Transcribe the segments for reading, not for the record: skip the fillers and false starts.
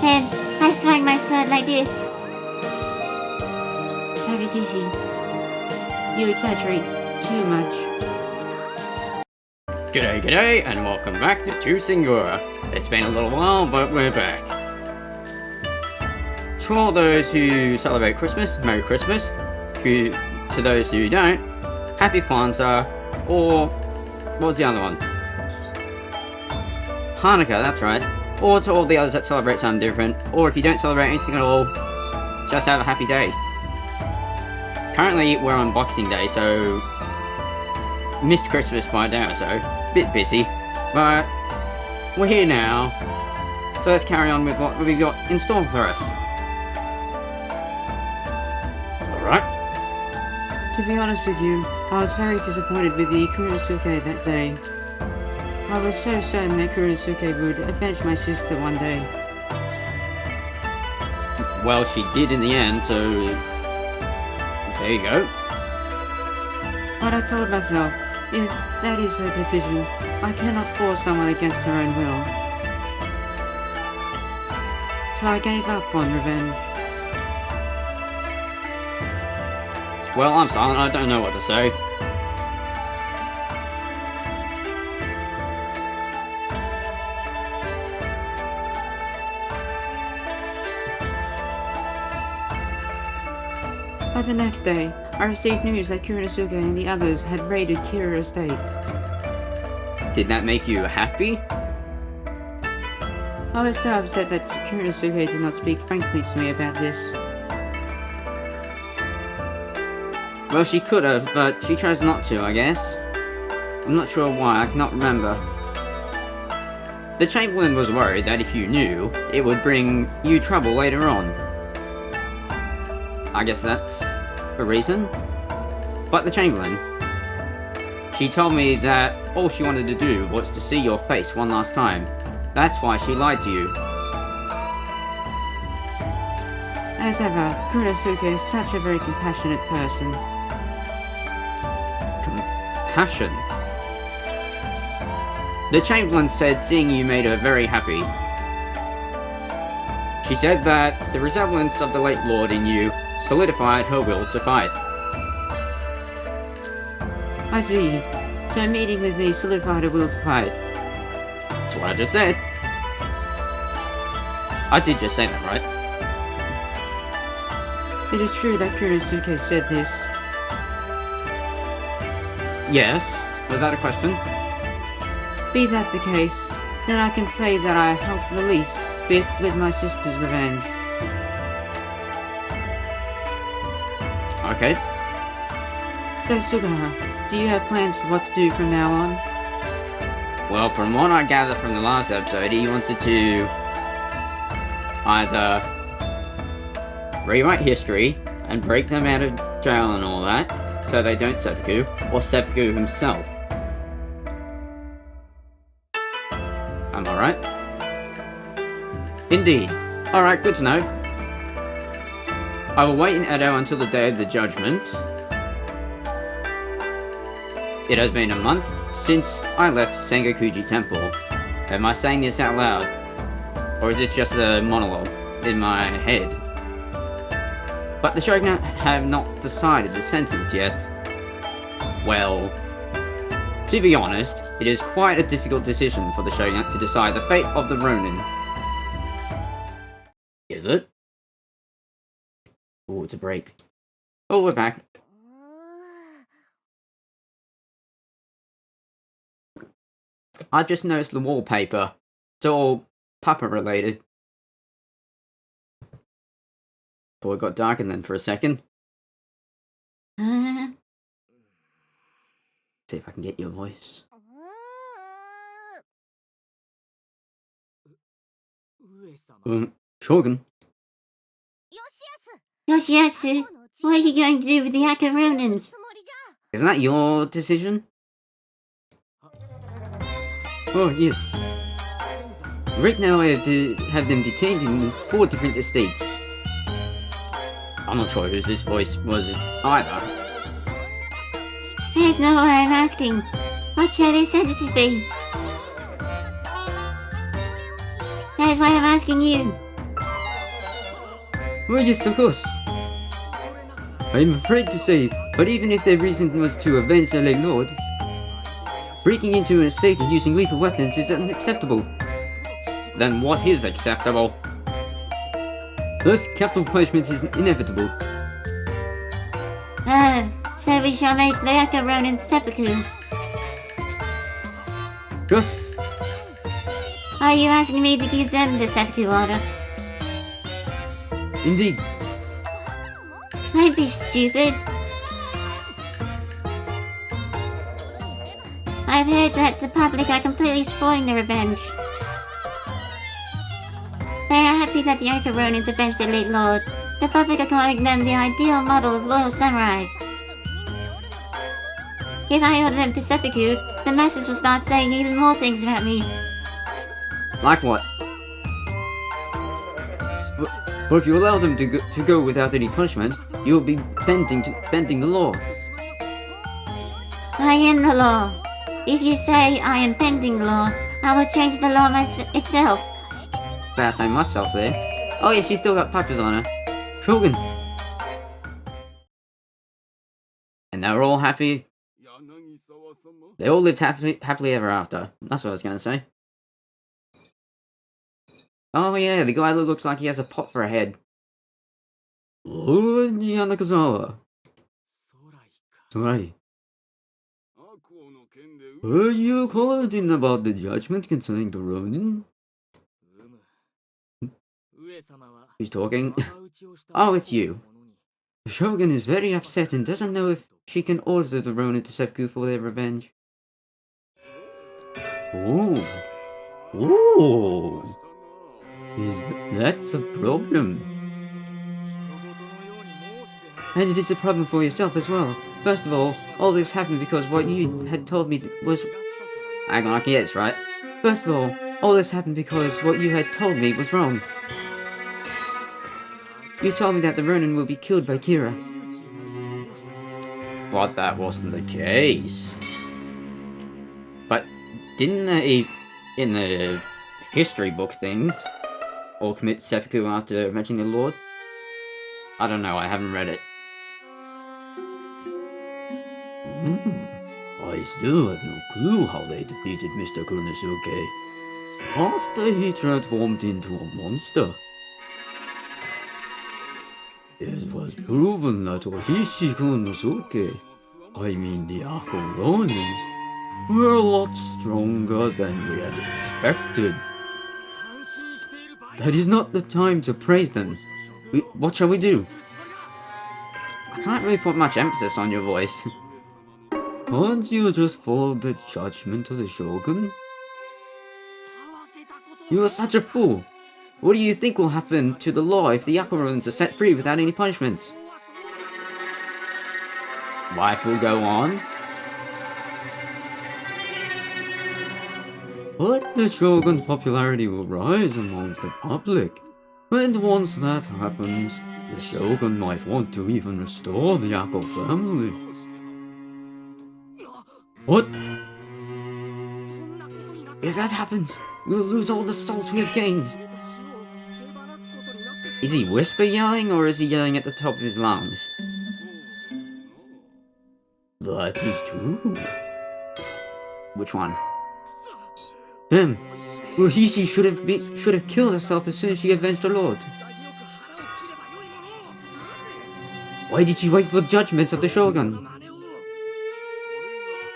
and I swung my sword like this. Takashishi, you exaggerate too much. G'day, and welcome back to Chusingura. It's been a little while, but we're back. To all those who celebrate Christmas, Merry Christmas. To those who don't, Happy Kwanzaa, or what was the other one? Hanukkah, that's right. Or to all the others that celebrate something different, or if you don't celebrate anything at all, just have a happy day. Currently, we're on Boxing Day, so missed Christmas by a day or so. Bit busy, but we're here now, so let's carry on with what we've got in store for us. Alright. To be honest with you, I was very disappointed with the Kurinosuke that day. I was so certain that Kurinosuke would avenge my sister one day. Well, she did in the end, so there you go. But I told myself, if that is her decision, I cannot force someone against her own will. So I gave up on revenge. Well, I'm silent, I don't know what to say. But the next day, I received news that Kurinosuke and the others had raided Kira Estate. Did that make you happy? I was so upset that Kurinosuke did not speak frankly to me about this. Well, she could have, but she chose not to, I guess. I'm not sure why, I cannot remember. The Chamberlain was worried that if you knew, it would bring you trouble later on. I guess that's a reason. But the Chamberlain, she told me that all she wanted to do was to see your face one last time. That's why she lied to you. As ever, Kurinosuke is such a very compassionate person. Compassion? The Chamberlain said seeing you made her very happy. She said that the resemblance of the late Lord in you solidified her will to fight. I see. So meeting with me solidified her will to fight. That's what I just said. I did just say that, right? It is true that Kurinosuke said this. Yes. Was that a question? Be that the case, then I can say that I helped the least bit with my sister's revenge. Okay. So Suguha, do you have plans for what to do from now on? Well, from what I gather from the last episode, he wanted to either rewrite history and break them out of jail and all that, so they don't seppuku, or seppuku himself. Am I right? Indeed. Alright, good to know. I will wait in Edo until the day of the judgment. It has been a month since I left Sengokuji Temple. Am I saying this out loud? Or is this just a monologue in my head? But the shogunate have not decided the sentence yet. Well, to be honest, it is quite a difficult decision for the shogunate to decide the fate of the Ronin. Is it? Oh, it's a break. Oh, we're back. I've just noticed the wallpaper. It's all Papa related. Thought it got darker then for a second. See if I can get your voice. Shogun. Yoshiatsu, what are you going to do with the Aka Ronins? Isn't that your decision? Oh, yes. Right now I have to have them detained in 4 different estates. I'm not sure whose this voice was either. There's no way I'm asking. What shall their sentences be? That is why I'm asking you. Well, yes, of course. I'm afraid to say, but even if their reason was to avenge their late lord, breaking into an estate and using lethal weapons is unacceptable. Then what is acceptable? Thus, capital punishment is inevitable. Oh, so we shall make the Echo Ronin seppuku. Yes, Are you asking me to give them the seppuku order? indeed. Don't be stupid. I've heard that the public are completely spoiling the revenge. They are happy that the Echo Ronins avenged their late lord. The public are calling them the ideal model of loyal samurais. If I order them to seppuku, the masses will start saying even more things about me. Like what? But if you allow them to go without any punishment, you'll be bending the law. I am the law. If you say I am bending the law, I will change the law itself. Fast I myself there. Oh yeah, she's still got patches on her. Shogun. And they're all happy. They all lived happily ever after. That's what I was gonna say. Oh yeah, the guy looks like he has a pot for a head. Lord Yanakazawa. Sorry. Are you calling about the judgment concerning the Ronin? Who's talking? Oh, it's you. The Shogun is very upset and doesn't know if she can order the Ronin to seppuku for their revenge. Oh. Oh. That's a problem. And it is a problem for yourself as well. First of all this happened because what you had told me was... Hang on, yes, right? First of all this happened because what you had told me was wrong. You told me that the Ronin will be killed by Kira. But that wasn't the case. But didn't they, in the history book things, all commit seppuku after avenging their lord? I don't know, I haven't read it. I still have no clue how they defeated Mr. Kurnosuke after he transformed into a monster. It was proven that Ohishi Kurnosuke, I mean the Akko Ronins, were a lot stronger than we had expected. That is not the time to praise them. What shall we do? I can't really put much emphasis on your voice. Can't you just follow the judgment of the Shogun? You are such a fool! What do you think will happen to the law if the Yakurons are set free without any punishments? Life will go on. But the Shogun's popularity will rise amongst the public. And once that happens, the Shogun might want to even restore the Yakko family. What? If that happens, we'll lose all the salt we have gained. Is he whisper yelling, or is he yelling at the top of his lungs? That is true. Which one? Them. Ohishi should have killed herself as soon as she avenged her lord. Why did she wait for the judgment of the Shogun?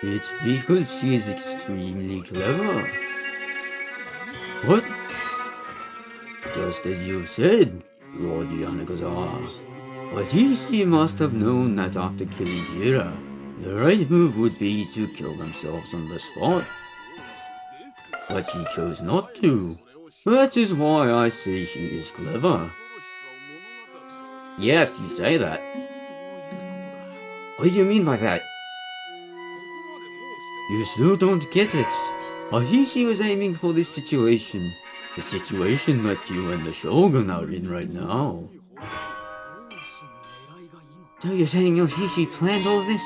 It's because she is extremely clever. What? Just as you said, Lord Yanagazawa. Ohishi must have known that after killing Hira, the right move would be to kill themselves on the spot. But she chose not to. That is why I say she is clever. Yes, you say that. What do you mean by that? You still don't get it. Ohishi was aiming for this situation. The situation that you and the Shogun are in right now. So you're saying Ohishi planned all of this?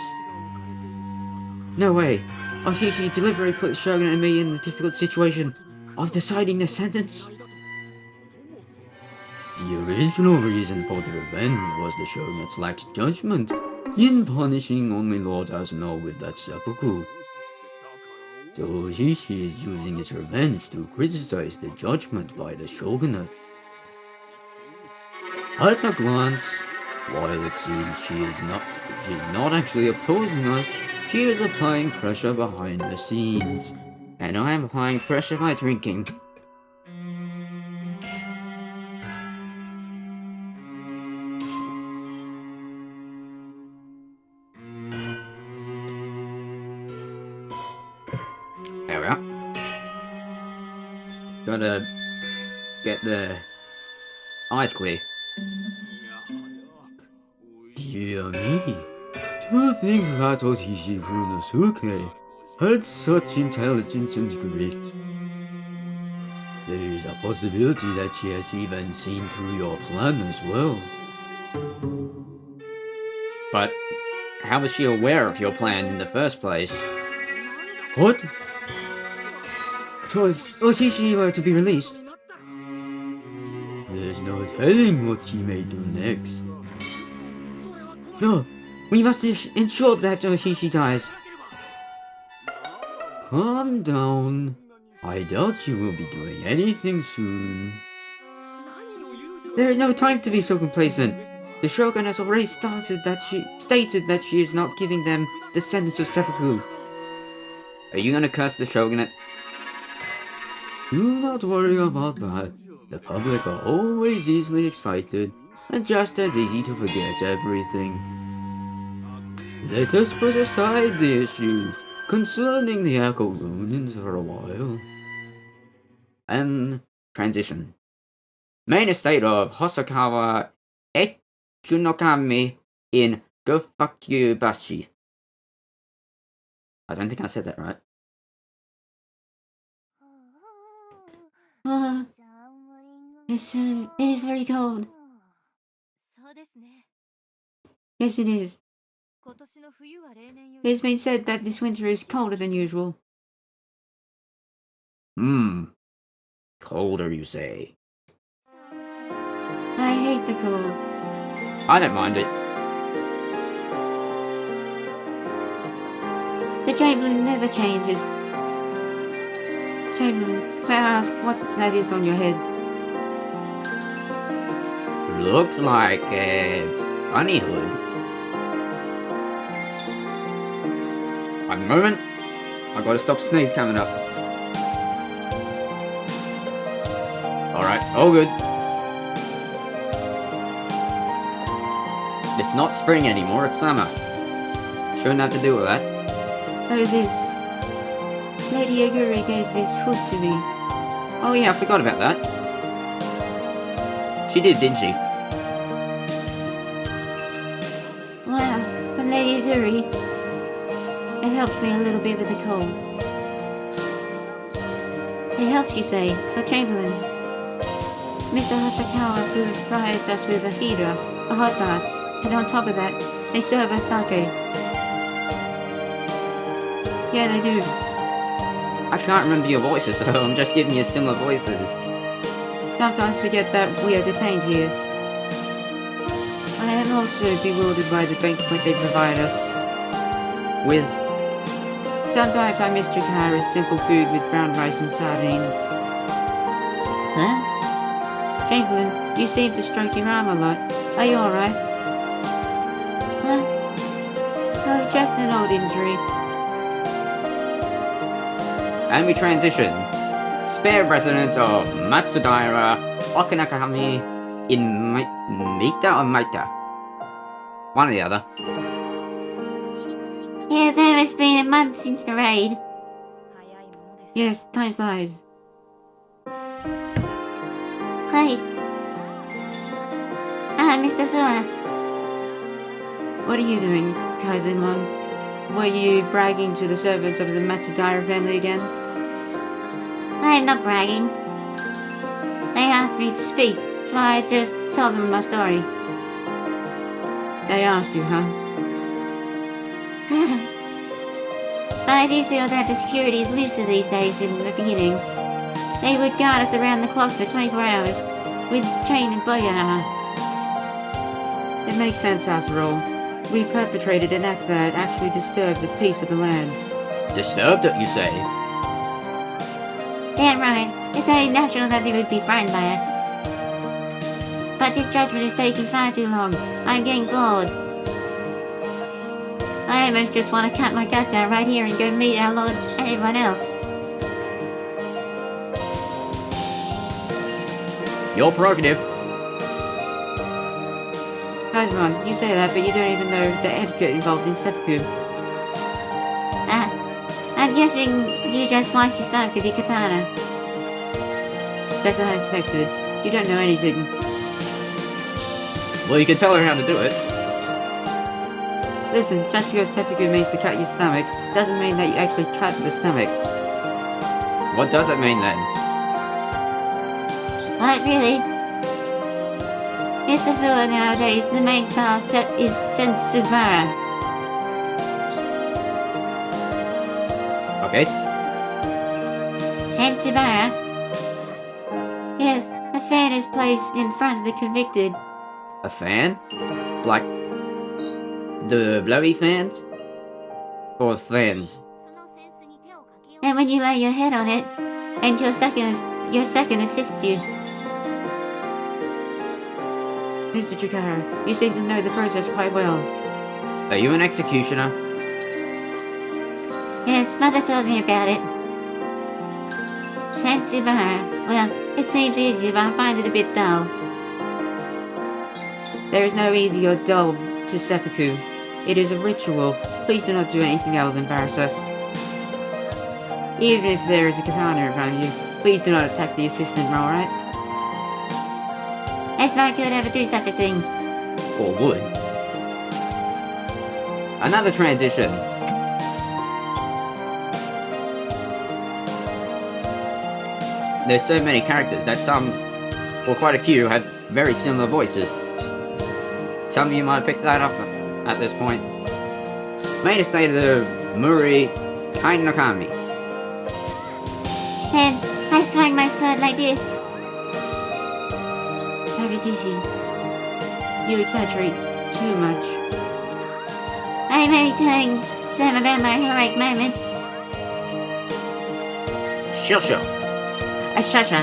No way. Ohishi deliberately put the Shogun and me in the difficult situation of deciding their sentence? The original reason for the revenge was the shogunate lacked judgment in punishing only Lord Asano with that seppuku. So Hishi is using his revenge to criticize the judgment by the shogunate. At a glance, while it seems she's not actually opposing us, she is applying pressure behind the scenes. And I am applying pressure by drinking. There we are. Gotta get the eyes clear. Dear me, to think that Otishi Kunosuke had such intelligence and grit. There is a possibility that she has even seen through your plan as well. But how was she aware of your plan in the first place? What? So if Otishi were to be released, there's no telling what she may do next. No, we must ensure that Otishi dies. Calm down. I doubt she will be doing anything soon. There is no time to be so complacent. The Shogun has already stated that she is not giving them the sentence of seppuku. Are you gonna curse the Shogunate? Do not worry about that. The public are always easily excited, and just as easy to forget everything. Let us put aside the issue concerning the Echo Ronins for a while. And transition. Main estate of Hosokawa Echunokami in Gofakubashi. I don't think I said that right. It is very cold. Yes, it is. It's been said that this winter is colder than usual. Colder, you say? I hate the cold. I don't mind it. The Chamberlain never changes. Chamberlain, may I ask what that is on your head? Looks like a bunny hood. One moment. I gotta stop sneeze coming up. Alright, all good. It's not spring anymore, it's summer. Shouldn't have to do with that. Oh, this. Lady Aguri gave this hood to me. Oh yeah, I forgot about that. She did, didn't she? Well, from Lady Aguri, it helps me a little bit with the cold. It helps, you say, but Chamberlain. Mr. Hosokawa provides us with a heater, a hot bath, and on top of that, they serve us sake. Yeah, they do. I can't remember your voices, so I'm just giving you similar voices. Sometimes forget that we are detained here. I am also bewildered by the banquet they provide us With? Sometimes I miss Chikara's simple food with brown rice and sardines. Huh? Chamberlain, you seem to stroke your arm a lot. Are you alright? Huh? Oh, just an old injury. And we transition. Spare residents of Matsudaira, Okinakami, in Mita or Maita? One or the other. Yes, it's been a month since the raid. Yes, time flies. Hi. Mr. Fuller. What are you doing, Kaizenmon? Were you bragging to the servants of the Matsudaira family again? I am not bragging. They asked me to speak, so I just told them my story. They asked you, huh? But I do feel that the security is looser these days than in the beginning. They would guard us around the clock for 24 hours. with chain and body armor. It makes sense after all. We perpetrated an act that actually disturbed the peace of the land. Disturbed, you say? Yeah, right. It's only natural that they would be frightened by us. But this judgment is taking far too long. I'm getting bored. I almost just want to cut my guts out right here and go meet our Lord and everyone else. Your prerogative. Kazumon, you say that, but you don't even know the etiquette involved in seppuku. I'm guessing you just sliced your stomach with your katana. Just as I expected. You don't know anything. Well, you can tell her how to do it. Listen, just because seppuku means to cut your stomach, doesn't mean that you actually cut the stomach. What does it mean then? What, really? It's the filler nowadays. The main style is Chusingura. Okay. Chusingura? Yes, a fan is placed in front of the convicted. A fan? Like the blowy fans? Or fans? And when you lay your head on it, and your second assists you. Mr. Chikara, you seem to know the process quite well. Are you an executioner? Yes, Mother told me about it. Chusingura. Well, it seems easy, but I find it a bit dull. There is no easy or dull to seppuku. It is a ritual. Please do not do anything that will embarrass us. Even if there is a katana in front of you, please do not attack the assistant, alright? As if I could ever do such a thing. Or would? Another transition. There's so many characters that some, or quite a few, have very similar voices. Some of you might have picked that up at this point. Main estate of Muri Kainokami. And I swung my sword like this. Takashishi, you exaggerate too much. I'm only telling them about my heroic moments. Shusha. A shusha.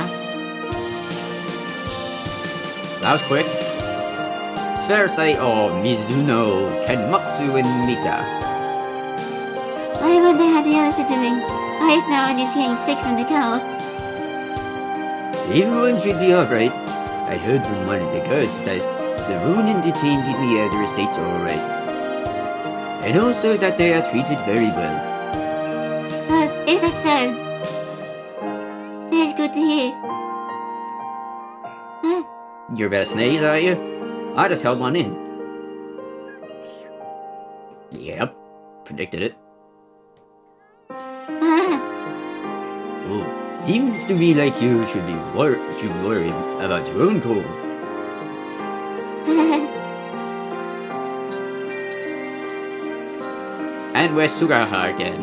That was quick. It's fair to say, Mizuno Kenmatsu and Mita. I wonder how the others are doing. I hope no one is getting sick from the cold. Everyone should be alright. I heard from one of the guards that the Ronin detained in the other estates are alright. And also that they are treated very well. Is that so? That's good to hear. You're about to sneeze, are you? I just held one in. Yep, predicted it. Oh, seems to me like you should worry about your own cold. And we're Suguha again.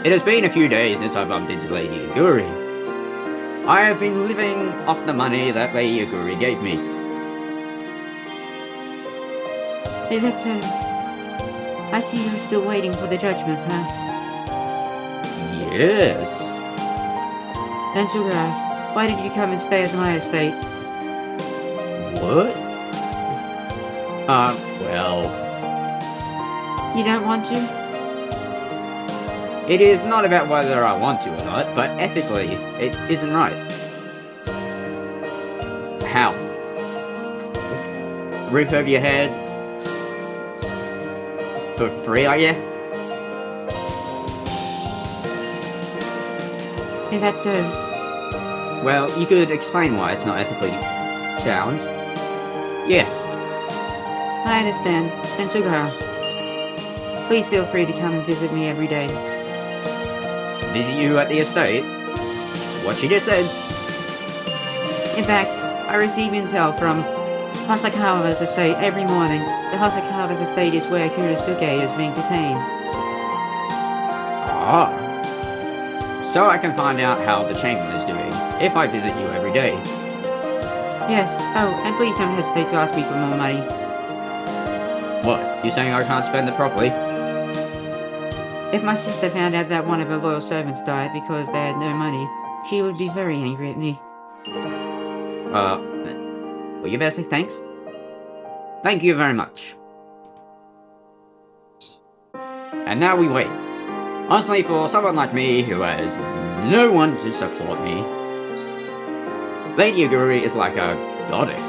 It has been a few days since I bumped into Lady Aguri. I have been living off the money that Lady Aguri gave me. Is that so? I see you're still waiting for the judgment, huh? Yes. Then Suguha, why did you come and stay at my estate? What? Well... You don't want to? It is not about whether I want to or not, but ethically, it isn't right. How? Roof over your head? For free, I guess? Is that so? Well, you could explain why it's not ethically sound. Yes. I understand. Then Suguha, please feel free to come and visit me every day. Visit you at the estate? That's what she just said. In fact, I receive intel from Hosokawa's estate every morning. The Hosokawa's estate is where Kurisuke is being detained. Ah. So I can find out how the Chamberlain is doing, if I visit you every day. Yes. Oh, and please don't hesitate to ask me for more money. What? You saying I can't spend it properly? If my sister found out that one of her loyal servants died because they had no money, she would be very angry at me. Well, you better say thanks. Thank you very much. And now we wait. Honestly, for someone like me who has no one to support me, Lady Yaguri is like a goddess.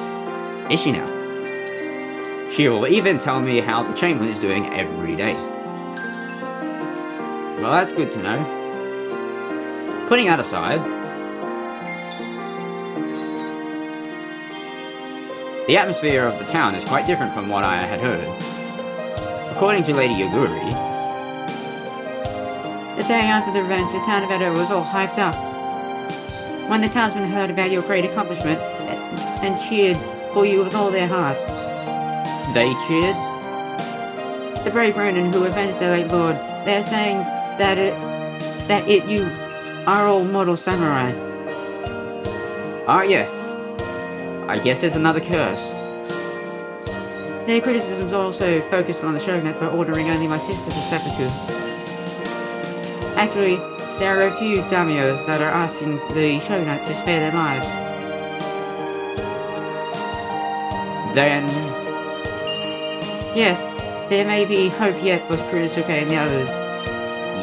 Is she now? She will even tell me how the Chamberlain is doing every day. Well, that's good to know. Putting that aside, the atmosphere of the town is quite different from what I had heard. According to Lady Yaguri, the day after the event, the town of Edo was all hyped up. When the townsmen heard about your great accomplishment and cheered for you with all their hearts. they cheered. The brave Ronin who avenged their late lord, they are saying that you are all mortal samurai. Ah, yes. I guess there's another curse. Their criticisms also focused on the shogunate for ordering only my sister to seppuku. Actually, there are a few daimyos that are asking the shogunate to spare their lives. Then, Yes, there may be hope yet for Kurisuke and the others.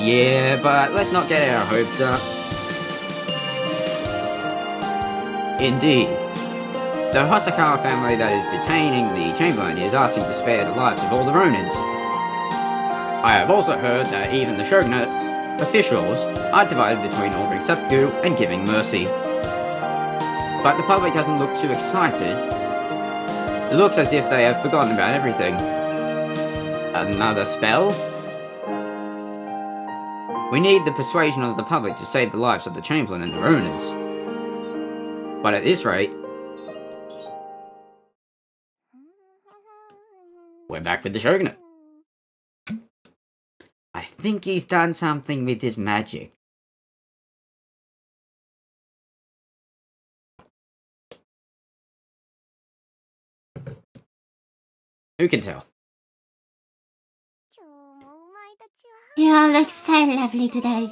yeah, but let's not get our hopes up. Indeed. The Hosokawa family that is detaining the Chamberlain is asking to spare the lives of all the Ronins. I have also heard that even the shogunate officials are divided between ordering seppuku and giving mercy. But the public doesn't look too excited. It looks as if they have forgotten about everything. Another spell? We need the persuasion of the public to save the lives of the Chamberlain and the Ronins. But at this rate, we're back with the shogunate. I think he's done something with his magic. Who can tell? You all look so lovely today.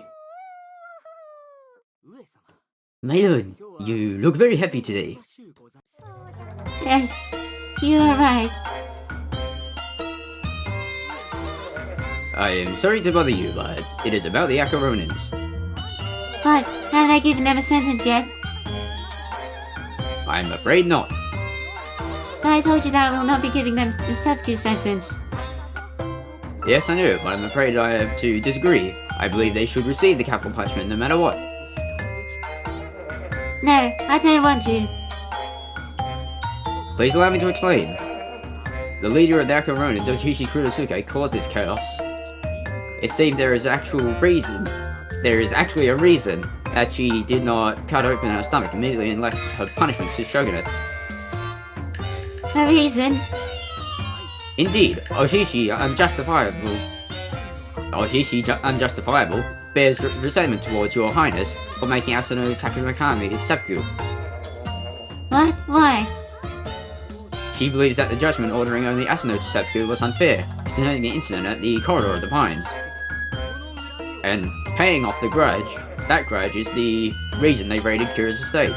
My lord, you look very happy today. Yes, you are right. I am sorry to bother you, but it is about the Ronins. But haven't I given them a sentence yet? I'm afraid not. But I told you that I will not be giving them the seppuku sentence. Yes, I know, but I'm afraid I have to disagree. I believe they should receive the capital punishment no matter what. No, I don't want to. Please allow me to explain. The leader of the Ronin, Dokishi Kurisuke, caused this chaos. It seems there is actually a reason that she did not cut open her stomach immediately and left her punishment to shogunate. A reason? Indeed, Oshishi Unjustifiable bears resentment towards your highness for making Asano Takumakami seppuku. What? Why? She believes that the judgment ordering only Asano to seppuku was unfair, concerning the incident at the Corridor of the Pines. And paying off the grudge, that grudge is the reason they raided Kira's estate.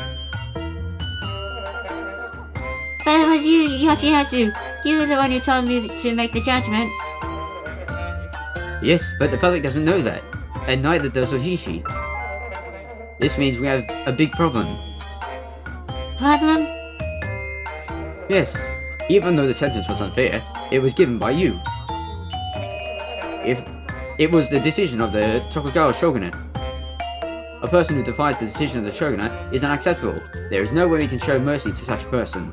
But it was you, Yoshihasu. You were the one who told me to make the judgment. Yes, but the public doesn't know that, and neither does Oshishi. This means we have a big problem. Problem? Yes, even though the sentence was unfair, it was given by you. If it was the decision of the Tokugawa shogunate. A person who defies the decision of the shogunate is unacceptable. There is no way we can show mercy to such a person.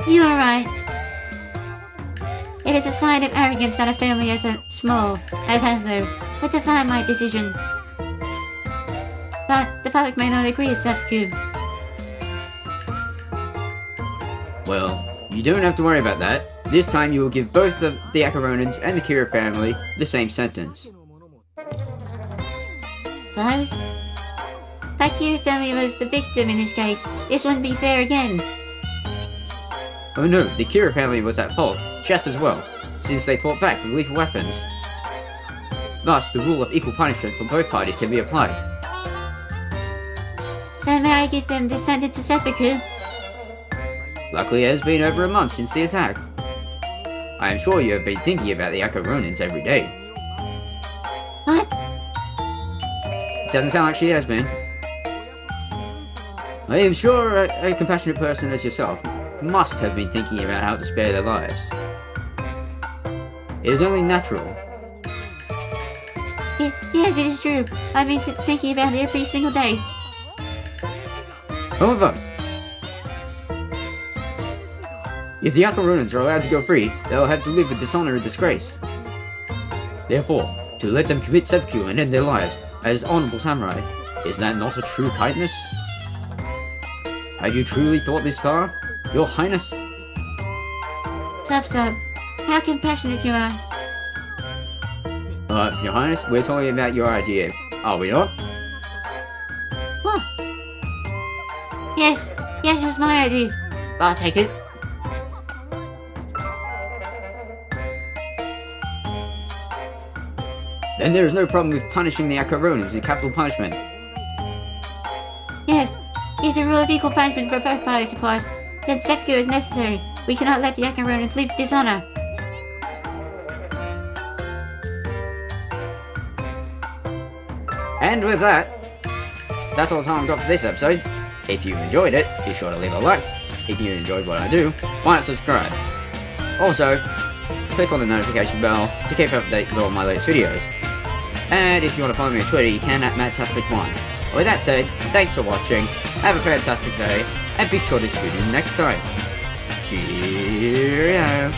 You are right. It is a sign of arrogance that a family as small as Hasno would defy my decision. But the public may not agree with seppuku. Well, you don't have to worry about that. This time you will give both the Ronins and the Kira family the same sentence. Both? That Kira family was the victim in this case. This wouldn't be fair again. Oh no, the Kira family was at fault, just as well, since they fought back with lethal weapons. Thus, the rule of equal punishment for both parties can be applied. So may I give them the sentence to seppuku? Luckily, it has been over a month since the attack. I am sure you have been thinking about the Akko Ronins every day. What? Doesn't sound like she has been. I am sure a compassionate person as yourself must have been thinking about how to spare their lives. It is only natural. Yes, it is true. I've been thinking about it every single day. However, if the Akko Ronins are allowed to go free, they'll have to live with dishonor and disgrace. Therefore, to let them commit seppuku and end their lives as honorable samurai, is that not a true kindness? Have you truly thought this far, Your Highness? Sub, how compassionate you are. Your Highness, we're talking about your idea, are we not? What? Yes, it was my idea. I'll take it. Then there is no problem with punishing the Akko Ronins with capital punishment. Yes, if the rule of equal punishment for both parties applies, then seppuku is necessary. We cannot let the Akko Ronins live with dishonor. And with that, that's all the time we've got for this episode. If you enjoyed it, be sure to leave a like. If you enjoyed what I do, why not subscribe? Also, click on the notification bell to keep up to date with all my latest videos. And if you want to follow me on Twitter, you can at Matastic1. With that said, thanks for watching, have a fantastic day, and be sure to tune in next time. Cheerio!